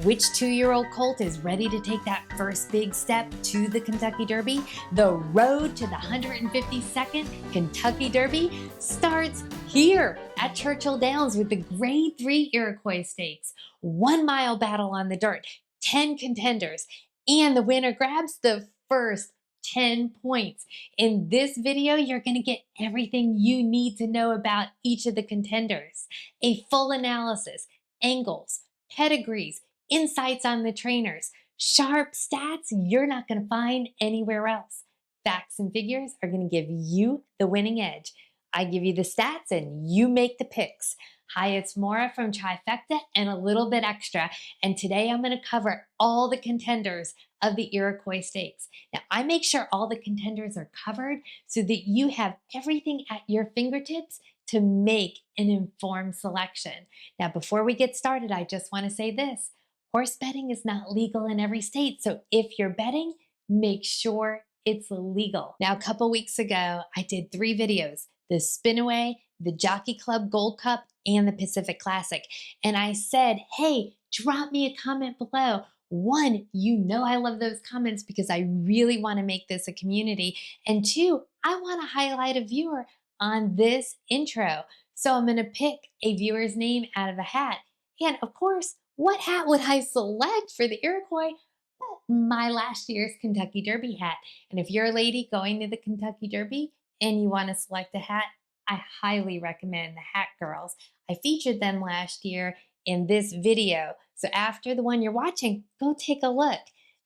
Which 2-year-old colt is ready to take that first big step to the Kentucky Derby? The road to the 152nd Kentucky Derby starts here at Churchill Downs with the Grade 3 Iroquois Stakes. 1 mile battle on the dirt, 10 contenders, and the winner grabs the first 10 points. In this video, you're going to get everything you need to know about each of the contenders. A full analysis, angles, pedigrees, insights on the trainers, sharp stats you're not going to find anywhere else. Facts and figures are going to give you the winning edge. I give you the stats and you make the picks. Hi, it's Maura from Trifecta and a little bit extra. And today I'm going to cover all the contenders of the Iroquois Stakes. Now, I make sure all the contenders are covered so that you have everything at your fingertips to make an informed selection. Now, before we get started, I just want to say this. Horse betting is not legal in every state. So if you're betting, make sure it's legal. Now, a couple weeks ago, I did 3 videos, the Spinaway, the Jockey Club Gold Cup, and the Pacific Classic. And I said, hey, drop me a comment below. 1, you know I love those comments because I really want to make this a community. And 2, I want to highlight a viewer on this intro. So I'm going to pick a viewer's name out of a hat. And of course, what hat would I select for the Iroquois? But my last year's Kentucky Derby hat. And if you're a lady going to the Kentucky Derby and you want to select a hat, I highly recommend the Hat Girls. I featured them last year in this video. So after the one you're watching, go take a look.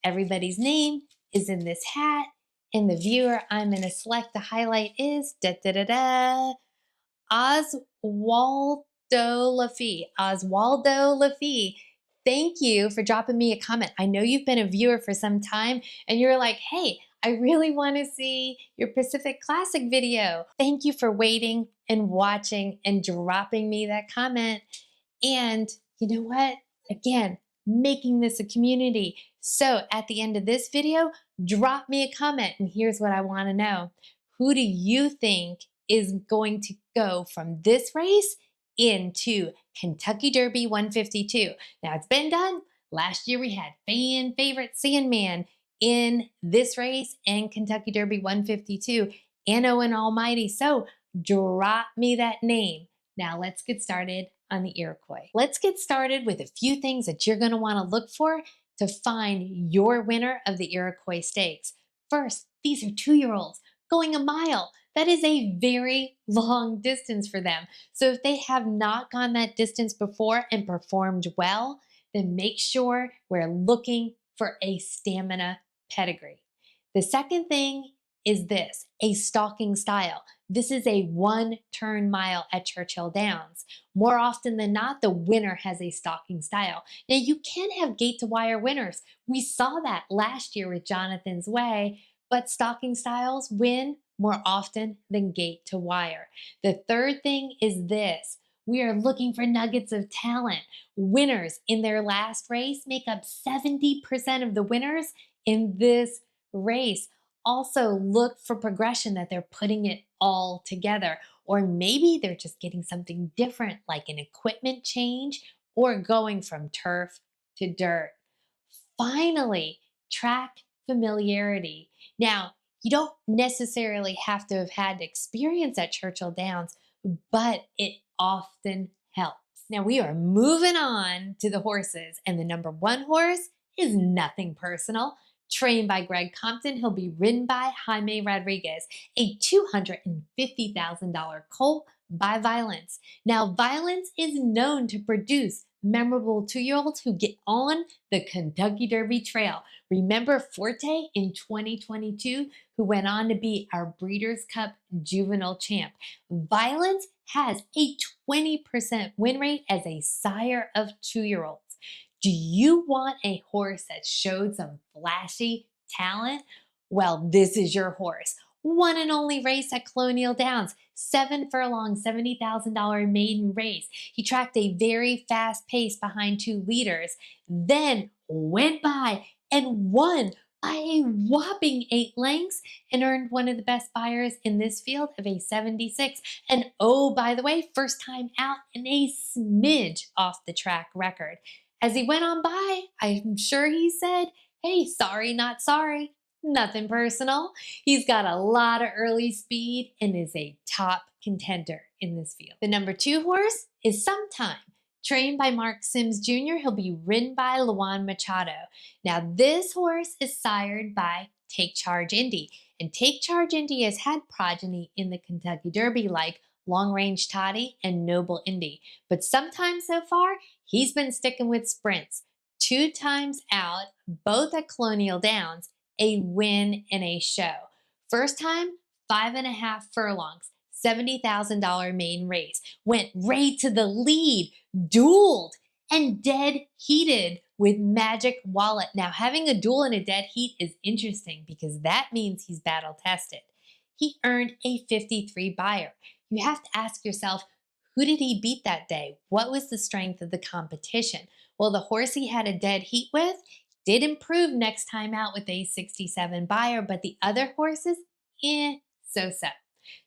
Everybody's name is in this hat. And the viewer I'm going to select to highlight is Oswaldo Laffey. Oswaldo Laffey. Thank you for dropping me a comment. I know you've been a viewer for some time and you're like, hey, I really want to see your Pacific Classic video. Thank you for waiting and watching and dropping me that comment. And you know what? Again, making this a community. So at the end of this video, drop me a comment. And here's what I want to know. Who do you think is going to go from this race into Kentucky Derby 152? Now it's been done. Last year we had fan favorite Sandman in this race and Kentucky Derby 152 and Owen Almighty. So drop me that name. Now let's get started on the Iroquois. Let's get started with a few things that you're going to want to look for to find your winner of the Iroquois Stakes. First, these are 2-year-olds going a mile. That is a very long distance for them. So if they have not gone that distance before and performed well, then make sure we're looking for a stamina pedigree. The second thing is this, a stalking style. This is a 1-turn mile at Churchill Downs. More often than not, the winner has a stalking style. Now, you can have gate-to-wire winners. We saw that last year with Jonathan's Way, but stalking styles win more often than gate-to-wire. The third thing is this. We are looking for nuggets of talent. Winners in their last race make up 70% of the winners in this race. Also look for progression, that they're putting it all together. Or maybe they're just getting something different, like an equipment change or going from turf to dirt. Finally, track familiarity. Now, you don't necessarily have to have had experience at Churchill Downs, but it often helps. Now we are moving on to the horses, and the number 1 horse is Nothing Personal. Trained by Greg Compton, he'll be ridden by Jaime Rodriguez, a $250,000 colt by Violence. Now, Violence is known to produce memorable 2-year-olds who get on the Kentucky Derby trail. Remember Forte in 2022, who went on to be our Breeders' Cup Juvenile Champ. Violence has a 20% win rate as a sire of 2-year-olds. Do you want a horse that showed some flashy talent? Well, this is your horse. One and only race at Colonial Downs, 7 furlong, $70,000 maiden race. He tracked a very fast pace behind 2 leaders, then went by and won by a whopping 8 lengths and earned one of the best buyers in this field of a 76. And oh, by the way, first time out and a smidge off the track record. As he went on by, I'm sure he said, hey, sorry, not sorry. Nothing personal. He's got a lot of early speed and is a top contender in this field. The number 2 horse is Sometime. Trained by Mark Sims Jr., he'll be ridden by Luan Machado. Now, this horse is sired by Take Charge Indy. And Take Charge Indy has had progeny in the Kentucky Derby like Long Range Toddy and Noble Indy. But Sometime so far, he's been sticking with sprints. 2 times out, both at Colonial Downs, a win in a show. First time, 5.5 furlongs, $70,000 main race. Went right to the lead, dueled, and dead heated with Magic Wallet. Now, having a duel in a dead heat is interesting because that means he's battle tested. He earned a 53 buyer. You have to ask yourself, who did he beat that day? What was the strength of the competition? Well, the horse he had a dead heat with did improve next time out with a 67 buyer, but the other horses, so-so.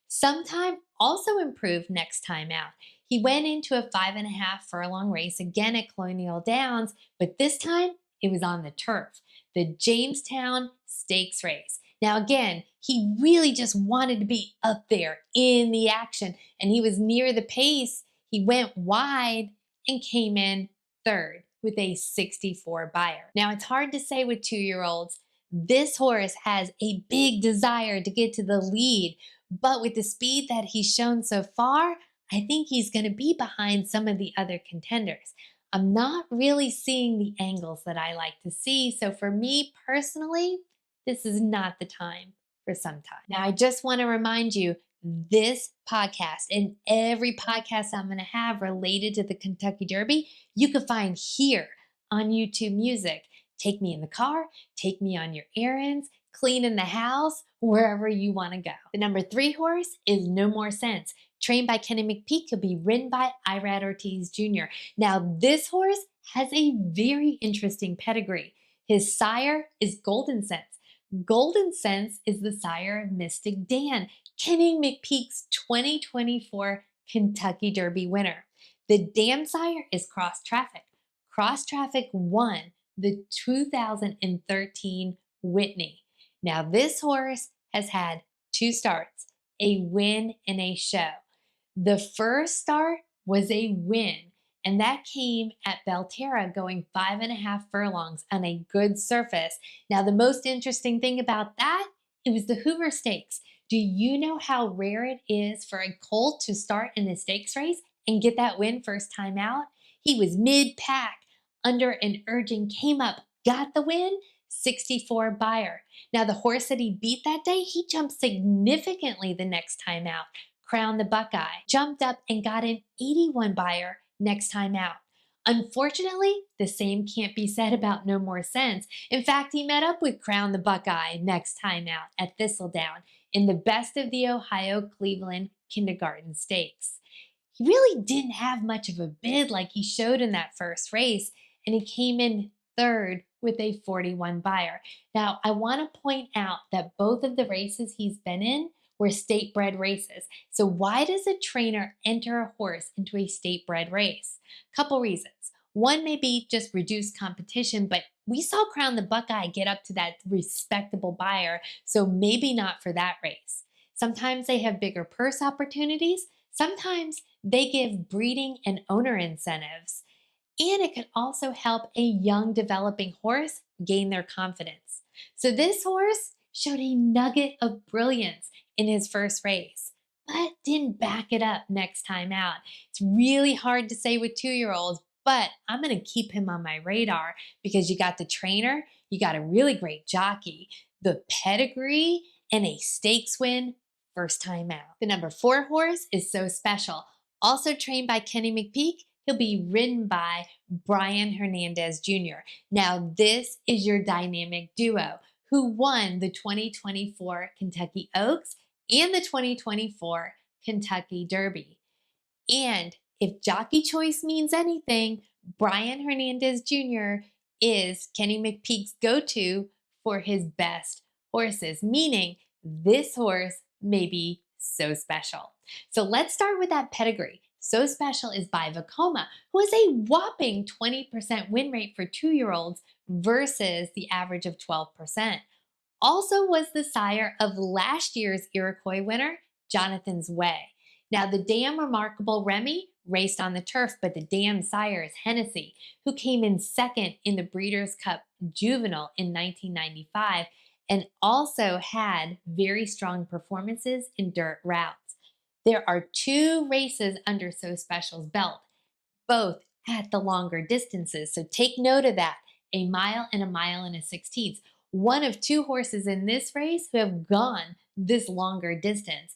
Sometime also improved next time out. He went into a 5.5 furlong race again at Colonial Downs, but this time it was on the turf, the Jamestown Stakes race. Now again, he really just wanted to be up there in the action, and he was near the pace. He went wide and came in third with a 64 buyer. Now it's hard to say with 2-year-olds. This horse has a big desire to get to the lead, but with the speed that he's shown so far, I think he's going to be behind some of the other contenders. I'm not really seeing the angles that I like to see. So for me personally, this is not the time for Sometime. Now, I just want to remind you, this podcast and every podcast I'm going to have related to the Kentucky Derby, you can find here on YouTube Music. Take me in the car, take me on your errands, cleaning the house, wherever you want to go. The number 3 horse is No More Sense. Trained by Kenny McPeek, he'll be ridden by Irad Ortiz Jr. Now, this horse has a very interesting pedigree. His sire is Golden Sense. Golden Sense is the sire of Mystic Dan, Kenny McPeek's 2024 Kentucky Derby winner. The dam sire is Cross Traffic. Cross Traffic won the 2013 Whitney. Now, this horse has had 2 starts, a win and a show. The first start was a win, and that came at Belterra going 5.5 furlongs on a good surface. Now, the most interesting thing about that, it was the Hoover Stakes. Do you know how rare it is for a colt to start in the stakes race and get that win first time out? He was mid-pack, under an urging, came up, got the win, 64 buyer. Now, the horse that he beat that day, he jumped significantly the next time out. Crown the Buckeye, jumped up and got an 81 buyer next time out. Unfortunately, the same can't be said about No More Sense. In fact, he met up with Crown the Buckeye next time out at Thistledown in the Best of the Ohio Cleveland Kindergarten Stakes. He really didn't have much of a bid like he showed in that first race, and he came in third with a 41 buyer. Now, I want to point out that both of the races he's been in were state-bred races. So why does a trainer enter a horse into a state-bred race? Couple reasons. One may be just reduced competition, but we saw Crown the Buckeye get up to that respectable buyer, so maybe not for that race. Sometimes they have bigger purse opportunities. Sometimes they give breeding and owner incentives. And it can also help a young developing horse gain their confidence. So this horse showed a nugget of brilliance in his first race, but didn't back it up next time out. It's really hard to say with 2-year-olds, but I'm going to keep him on my radar because you got the trainer, you got a really great jockey, the pedigree, and a stakes win first time out. The number 4 horse is So Special. Also trained by Kenny McPeek, he'll be ridden by Brian Hernandez Jr. Now, this is your dynamic duo who won the 2024 Kentucky Oaks and the 2024 Kentucky Derby. And if jockey choice means anything, Brian Hernandez Jr. is Kenny McPeek's go-to for his best horses, meaning this horse may be so special. So let's start with that pedigree. So Special is by Vekoma, who has a whopping 20% win rate for 2-year-olds versus the average of 12%. Also was the sire of last year's Iroquois winner, Jonathan's Way. Now, the dam Remarkable Remy raced on the turf, but the dam sire is Hennessy, who came in second in the Breeders' Cup Juvenile in 1995 and also had very strong performances in dirt routes. There are 2 races under So Special's belt, both at the longer distances. So take note of that, a mile and a mile and a 16th. One of 2 horses in this race who have gone this longer distance.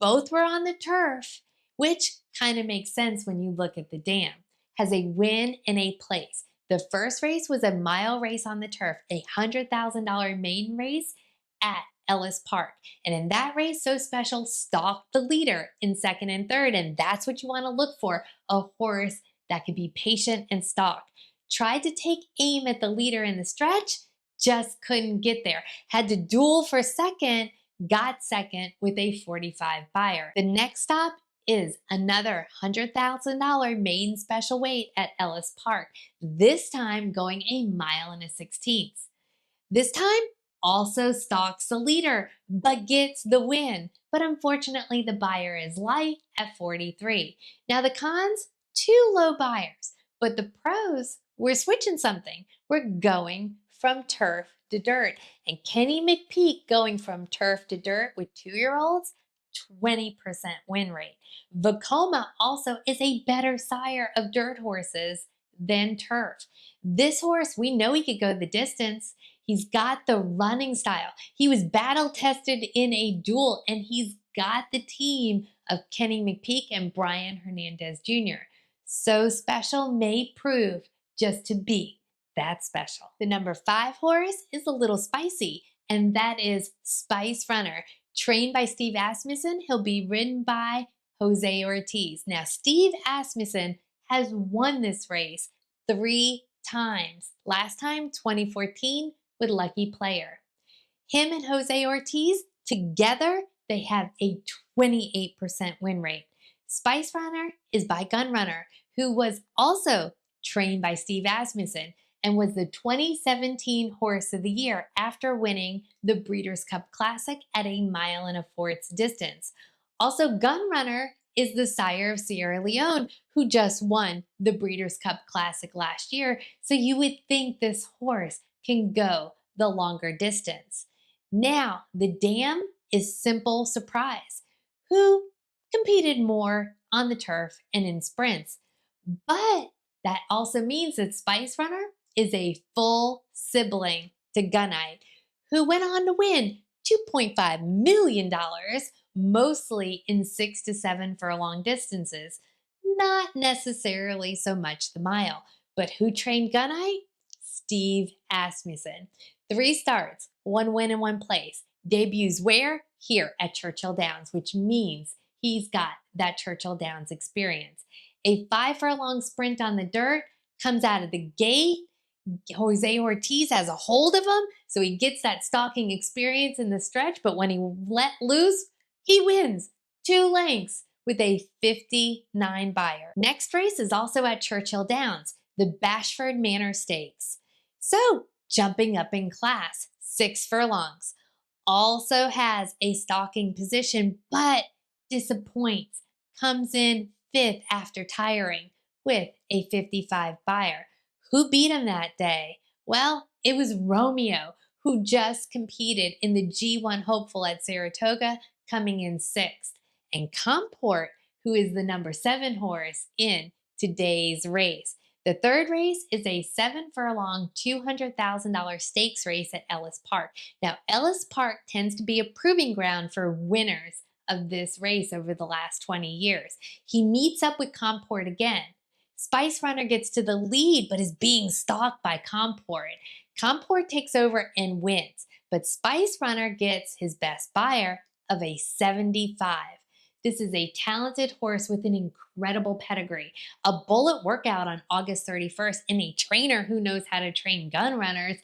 Both were on the turf, which kind of makes sense when you look at the dam. Has a win and a place. The first race was a mile race on the turf, a $100,000 maiden race at Ellis Park. And in that race, So Special stalked the leader in second and third. And that's what you want to look for, a horse that could be patient and stalk. Tried to take aim at the leader in the stretch, just couldn't get there. Had to duel for second, got second with a 45 buyer. The next stop is another $100,000 maiden special weight at Ellis Park, this time going a mile and a 16th. This time also stalks the leader, but gets the win. But unfortunately, the buyer is light at 43. Now the cons, 2 low buyers, but the pros, we're switching something. We're going from turf to dirt. And Kenny McPeak going from turf to dirt with 2-year-olds, 20% win rate. Vekoma also is a better sire of dirt horses than turf. This horse, we know he could go the distance. He's got the running style. He was battle tested in a duel, and he's got the team of Kenny McPeak and Brian Hernandez Jr. So Special may prove just to be that special. The number 5 horse is a little spicy, and that is Spice Runner. Trained by Steve Asmussen, he'll be ridden by Jose Ortiz. Now, Steve Asmussen has won this race 3 times. Last time, 2014, with Lucky Player. Him and Jose Ortiz, together, they have a 28% win rate. Spice Runner is by Gun Runner, who was also trained by Steve Asmussen and was the 2017 Horse of the Year after winning the Breeders' Cup Classic at a mile and a 4th distance. Also, Gun Runner is the sire of Sierra Leone, who just won the Breeders' Cup Classic last year, so you would think this horse can go the longer distance. Now, the dam is Simple Surprise, who competed more on the turf and in sprints. But that also means that Spice Runner is a full sibling to Gunite, who went on to win $2.5 million, mostly in 6 to 7 furlong distances. Not necessarily so much the mile. But who trained Gunite? Steve Asmussen. 3 starts, 1 win and 1 place. Debuts where? Here at Churchill Downs, which means he's got that Churchill Downs experience. A 5 furlong sprint on the dirt, comes out of the gate. Jose Ortiz has a hold of him, so he gets that stalking experience in the stretch, but when he let loose, he wins 2 lengths with a 59 buyer. Next race is also at Churchill Downs, the Bashford Manor Stakes. So, jumping up in class, 6 furlongs. Also has a stalking position, but disappoints. Comes in 5th after tiring with a 55 buyer. Who beat him that day? Well, it was Romeo, who just competed in the G1 Hopeful at Saratoga, coming in 6th. And Comport, who is the number 7 horse in today's race. The 3rd race is a 7 furlong, $200,000 stakes race at Ellis Park. Now, Ellis Park tends to be a proving ground for winners of this race over the last 20 years. He meets up with Comport again. Spice Runner gets to the lead, but is being stalked by Comport. Comport takes over and wins, but Spice Runner gets his best buyer of a 75. This is a talented horse with an incredible pedigree, a bullet workout on August 31st, and a trainer who knows how to train gun runners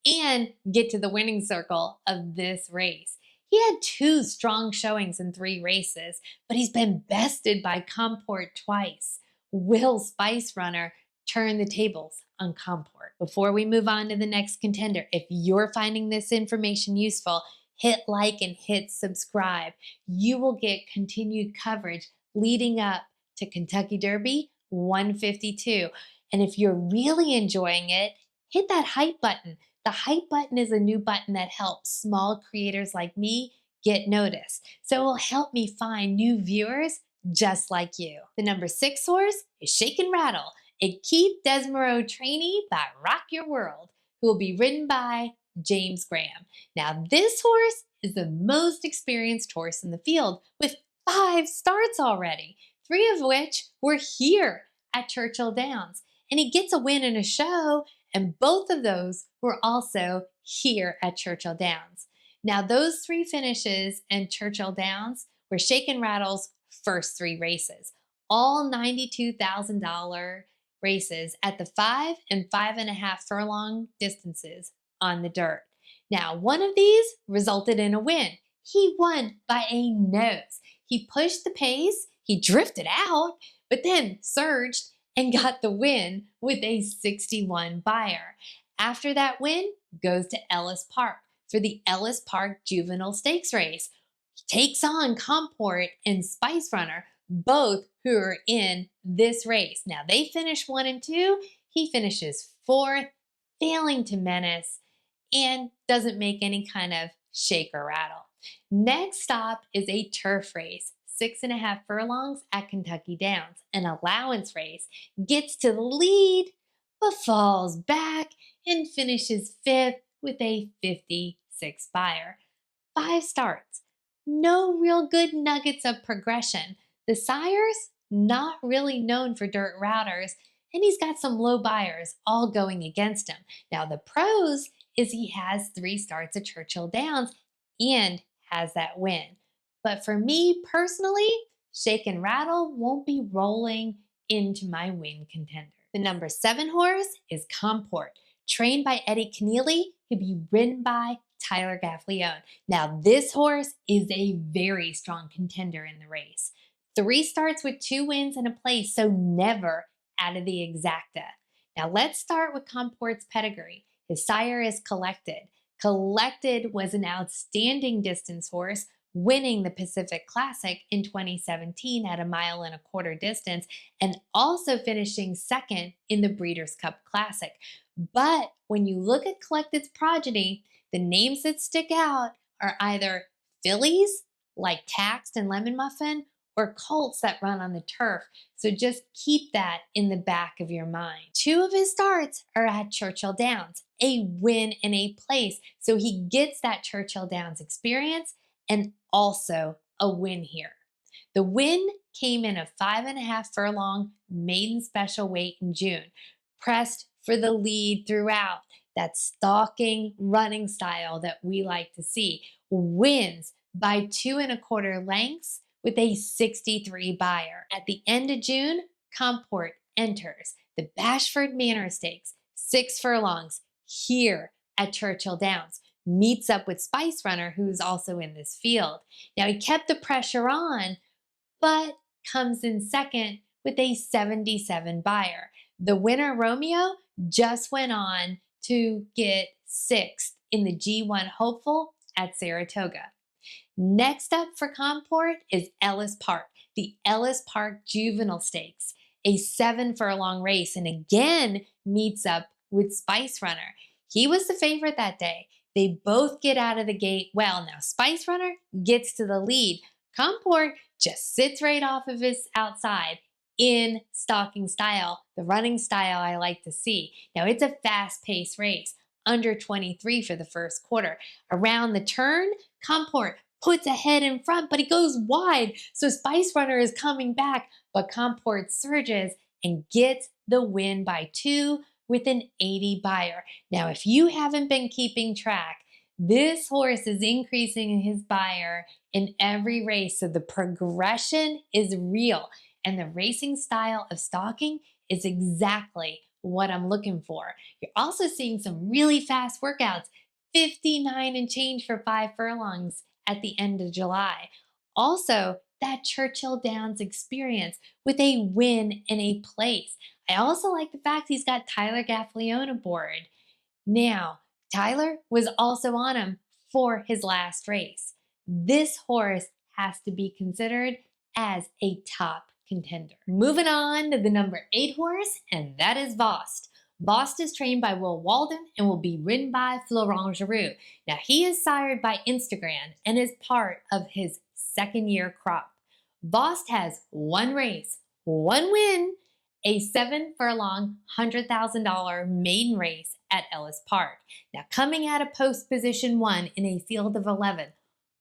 and get to the winning circle of this race. He had 2 strong showings in 3 races, but he's been bested by Comport twice. Will Spice Runner turn the tables on Comport? Before we move on to the next contender, if you're finding this information useful, hit like and hit subscribe. You will get continued coverage leading up to Kentucky Derby 152. And if you're really enjoying it, hit that hype button. The hype button is a new button that helps small creators like me get noticed. So it will help me find new viewers just like you. The number 6 horse is Shake and Rattle, a Keith Desmareaux trainee by Rock Your World, who will be ridden by James Graham. Now, this horse is the most experienced horse in the field with 5 starts already, 3 of which were here at Churchill Downs. And he gets a win in a show, and both of those were also here at Churchill Downs. Now, those 3 finishes in Churchill Downs were Shake and Rattle's first 3 races, all $92,000 races at the 5 and 5.5 furlong distances on the dirt. Now, one of these resulted in a win. He won by a nose. He pushed the pace, he drifted out, but then surged and got the win with a 61 buyer. After that win, goes to Ellis Park for the Ellis Park Juvenile Stakes race. He takes on Comport and Spice Runner, both who are in this race. Now they finish 1 and 2. He finishes 4th, failing to menace, and doesn't make any kind of shake or rattle. Next stop is a turf race, 6.5 furlongs at Kentucky Downs, an allowance race. Gets to the lead, but falls back and finishes 5th with a 56 buyer. 5 starts, no real good nuggets of progression. The sire's not really known for dirt routers, and he's got some low buyers all going against him. Now the pros is he has 3 starts at Churchill Downs and has that win. But for me personally, Shake and Rattle won't be rolling into my win contender. The number 7 horse is Comport, trained by Eddie Keneally, who'll be ridden by Tyler Gaffleone. Now this horse is a very strong contender in the race. 3 starts with 2 wins and a place, so never out of the exacta. Now let's start with Comport's pedigree. His sire is Collected. Collected was an outstanding distance horse, winning the Pacific Classic in 2017 at a 1.25 mile distance, and also finishing 2nd in the Breeders' Cup Classic. But when you look at Collected's progeny, the names that stick out are either fillies like Taxed and Lemon Muffin, or colts that run on the turf. So just keep that in the back of your mind. 2 of his starts are at Churchill Downs, a win and a place. So he gets that Churchill Downs experience and also a win here. The win came in a 5.5 furlong maiden special weight in June, pressed for the lead throughout. That stalking running style that we like to see. Wins by 2.25 lengths with a 63 buyer. At the end of June, Comport enters the Bashford Manor Stakes, 6 furlongs here at Churchill Downs. Meets up with Spice Runner, who's also in this field. Now he kept the pressure on, but comes in 2nd with a 77 buyer. The winner, Romeo, just went on to get 6th in the G1 Hopeful at Saratoga. Next up for Comport is Ellis Park, the Ellis Park Juvenile Stakes, a 7 furlong race, and again meets up with Spice Runner. He was the favorite that day. They both get out of the gate well. Now Spice Runner gets to the lead. Comport just sits right off of his outside in stalking style, the running style I like to see. Now it's a fast-paced race, under 23 for the first quarter. Around the turn, Comport puts a head in front, but he goes wide. So Spice Runner is coming back, but Comport surges and gets the win by 2 with an 80 buyer. Now, if you haven't been keeping track, this horse is increasing his buyer in every race. So the progression is real. And the racing style of stalking is exactly what I'm looking for. You're also seeing some really fast workouts, 59 and change for 5 furlongs at the end of July. Also, that Churchill Downs experience with a win and a place. I also like the fact he's got Tyler Gaffalione aboard. Now, Tyler was also on him for his last race. This horse has to be considered as a top contender. Moving on to the number 8 horse, and that is Vost. Vost is trained by Will Walden and will be ridden by Florent Giroux. Now, he is sired by Instagram and is part of his second-year crop. Vost has 1 race, 1 win, a 7-furlong, $100,000 maiden race at Ellis Park. Now, coming out of post position 1 in a field of 11.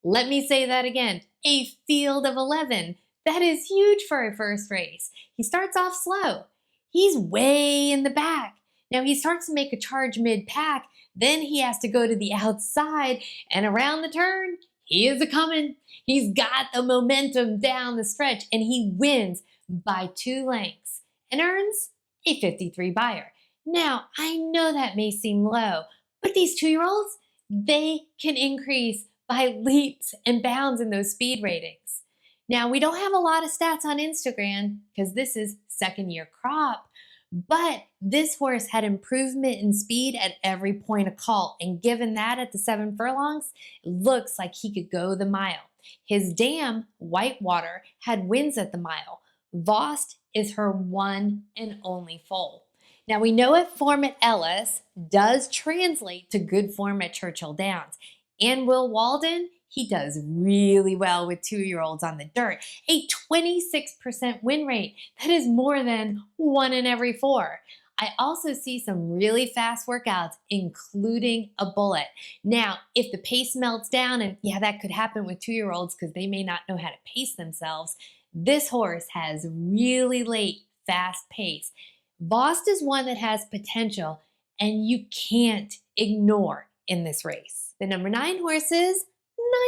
Let me say that again, a field of 11. That is huge for a first race. He starts off slow. He's way in the back. Now, he starts to make a charge mid-pack. Then he has to go to the outside, and around the turn, he is a-coming. He's got the momentum down the stretch, and he wins by 2 lengths and earns a 53 buyer. Now, I know that may seem low, but these 2-year-olds, they can increase by leaps and bounds in those speed ratings. Now, we don't have a lot of stats on Instagram because this is second-year crop, but this horse had improvement in speed at every point of call, and given that at the 7 furlongs, it looks like he could go the mile. His dam, Whitewater, had wins at the mile. Vost is her one and only foal. Now, we know if form at Ellis does translate to good form at Churchill Downs. And Will Walden, he does really well with 2-year-olds on the dirt. A 26% win rate. That is more than 1 in every 4. I also see some really fast workouts, including a bullet. Now, if the pace melts down, and yeah, that could happen with 2-year-olds because they may not know how to pace themselves, this horse has really late, fast pace. Vost is one that has potential, and you can't ignore in this race. The number 9 horse is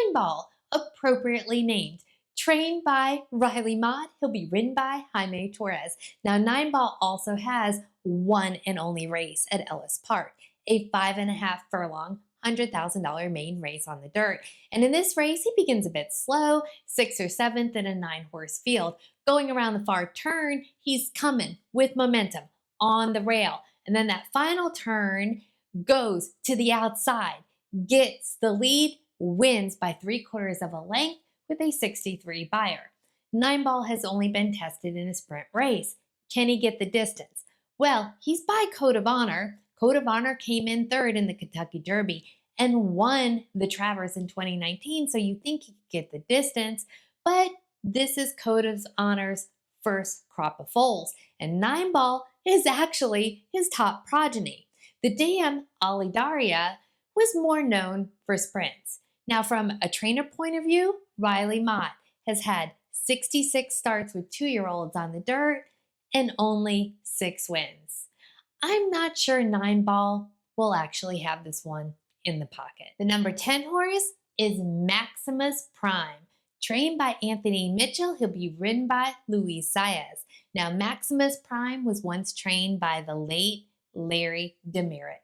9 Ball, appropriately named. Trained by Riley Mott, he'll be ridden by Jaime Torres. Now, 9 Ball also has 1 and only race at Ellis Park, a 5.5 furlong, $100,000 main race on the dirt. And in this race, he begins a bit slow, 6th or 7th in a 9-horse field. Going around the far turn, he's coming with momentum on the rail. And then that final turn goes to the outside, gets the lead, wins by 3/4 of a length with a 63 buyer. 9 Ball has only been tested in a sprint race. Can he get the distance? Well, he's by Code of Honor. Code of Honor came in 3rd in the Kentucky Derby and won the Travers in 2019, so you think he could get the distance, but this is Code of Honor's first crop of foals, and 9 Ball is actually his top progeny. The dam, Alidaria, was more known for sprints. Now, from a trainer point of view, Riley Mott has had 66 starts with 2-year-olds on the dirt and only 6 wins. I'm not sure 9 Ball will actually have this one in the pocket. The number 10 horse is Maximus Prime. Trained by Anthony Mitchell, he'll be ridden by Luis Saez. Now, Maximus Prime was once trained by the late Larry Demerit.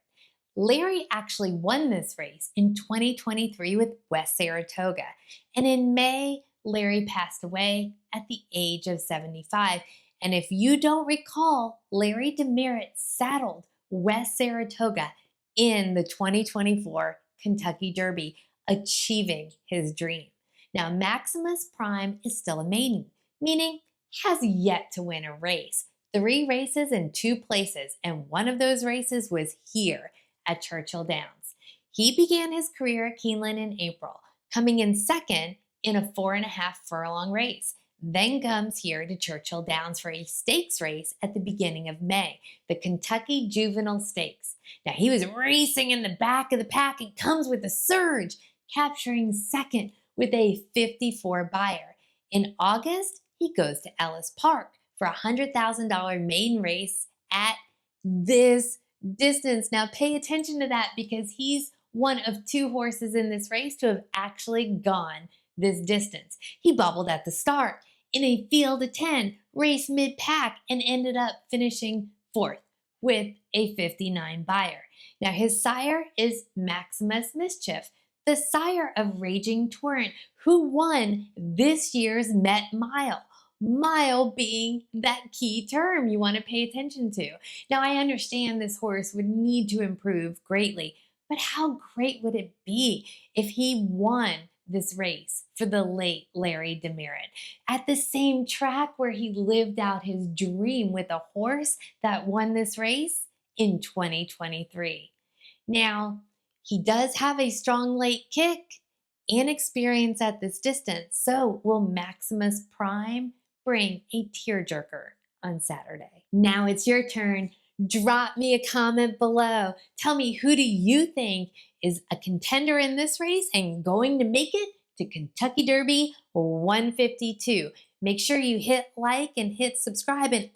Larry actually won this race in 2023 with West Saratoga. And in May, Larry passed away at the age of 75. And if you don't recall, Larry Demerit saddled West Saratoga in the 2024 Kentucky Derby, achieving his dream. Now, Maximus Prime is still a maiden, meaning has yet to win a race. 3 races in 2 places, and one of those races was here at Churchill Downs. He began his career at Keeneland in April, coming in 2nd in a 4.5 furlong race. Then comes here to Churchill Downs for a stakes race at the beginning of May, the Kentucky Juvenile Stakes. Now, he was racing in the back of the pack and comes with a surge, capturing 2nd with a 54 buyer. In August, he goes to Ellis Park for a $100,000 maiden race at this distance. Now, pay attention to that because he's one of 2 horses in this race to have actually gone this distance. He bubbled at the start in a field of 10, raced mid-pack, and ended up finishing 4th with a 59 buyer. Now, his sire is Maximus Mischief. the sire of Raging Torrent, who won this year's Met Mile. Mile being that key term you want to pay attention to. Now, I understand this horse would need to improve greatly, but how great would it be if he won this race for the late Larry Demerit at the same track where he lived out his dream with a horse that won this race in 2023? Now, he does have a strong late kick and experience at this distance, so will Maximus Prime bring a tearjerker on Saturday? Now it's your turn. Drop me a comment below. Tell me, who do you think is a contender in this race and going to make it to Kentucky Derby 152? Make sure you hit like and hit subscribe, and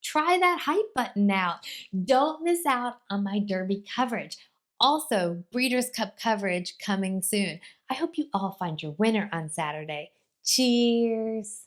try that hype button out. Don't miss out on my Derby coverage. Also, Breeders' Cup coverage coming soon. I hope you all find your winner on Saturday. Cheers.